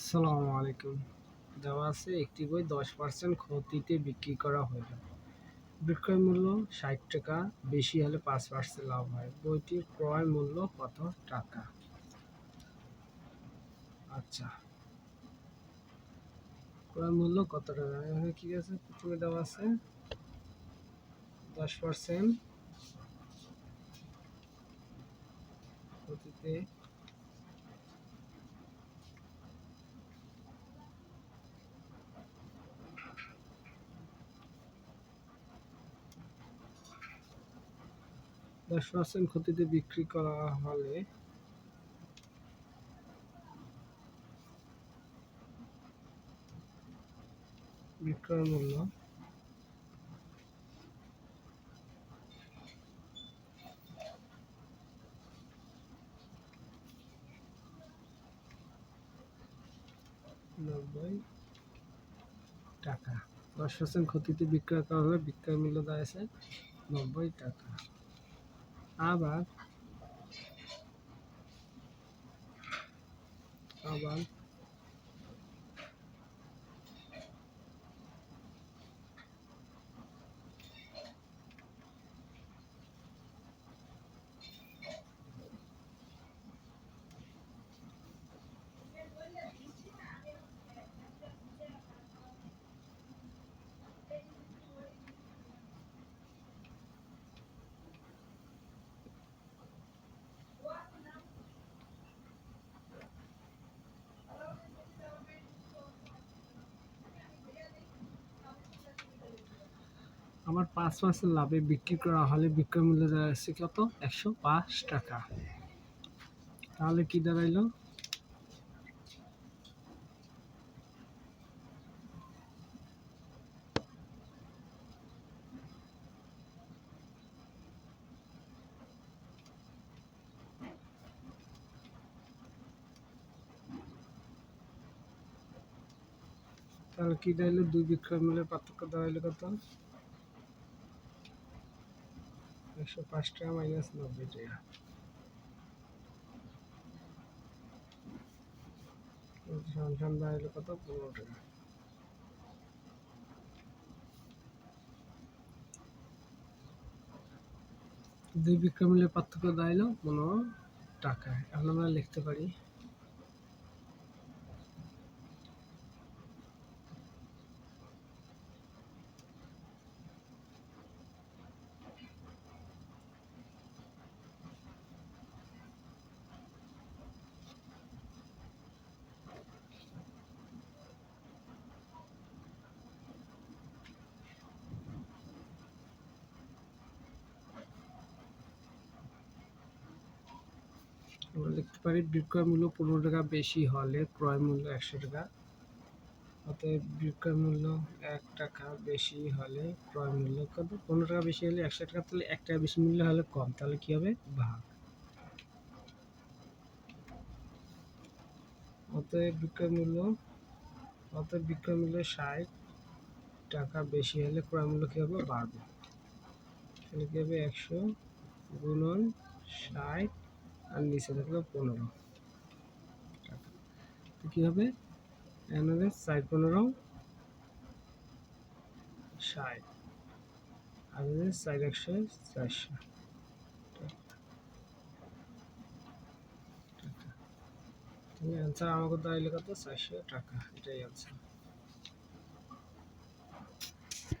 আসসালামু আলাইকুম। দেওয়া আছে একটি বই 10% ক্ষতিতে বিক্রি করা হলো। বিক্রয় মূল্য ৬০ টাকা, বেশি হলে ৫% লাভ হয়। বইটির ক্রয় মূল্য কত টাকা? আচ্ছা, ক্রয় মূল্য কত টাকা? এখানে কি আছে? প্রথমে দেওয়া আছে 10% ক্ষতিতে 10% ক্ষতিতে বিক্রি করা হলে বিক্রয় মূল্য নব্বই টাকা। 10% ক্ষতিতে বিক্রয় করা হলে বিক্রয় মূল্য দাঁড়াচ্ছে 90 টাকা। আবার আবার 5% লাভে বিক্রি করা হলে বিক্রয় মূল্য দাঁড়াচ্ছে কত? 105 টাকা। তাহলে কি দাঁড়াইলো? দুই বিক্রয় মূল্যের পার্থক্য দাঁড়াইলো কত? 105 টাকা মাইনাস 90 টাকা। সমান দাঁড়াইলো কত? 15 টাকা। দুই বিক্রয় মূল্যের পার্থক্য দাঁড়াইলো 15 টাকা। এখন আমরা লিখতে পারি বিক্রয় মূল্য 15 টাকা বেশি হলে ক্রয় মূল্য 100 টাকা। অতএব বিক্রয় মূল্য 1 টাকা বেশি হলে ক্রয় মূল্য কত? 15 টাকা বেশি হলে 100 টাকা। তাহলে 1 টাকা বেশি মূল্য হলে কম, তাহলে কি হবে? ভাগ। অতএব বিক্রয় মূল্য 60 টাকা বেশি হলে ক্রয় মূল্য কি হবে? বাড়বে। তাহলে কি হবে? 100 গুণন 60 আর নিচে থাকলো 15 টাকা। তো কি হবে? এখানে হবে 4 15 60 আর 4 100 400 টাকা। তাহলে অ্যান্সার আমাকে দাঁড়াইলো কত? 400 টাকা। এটাই অ্যান্সার।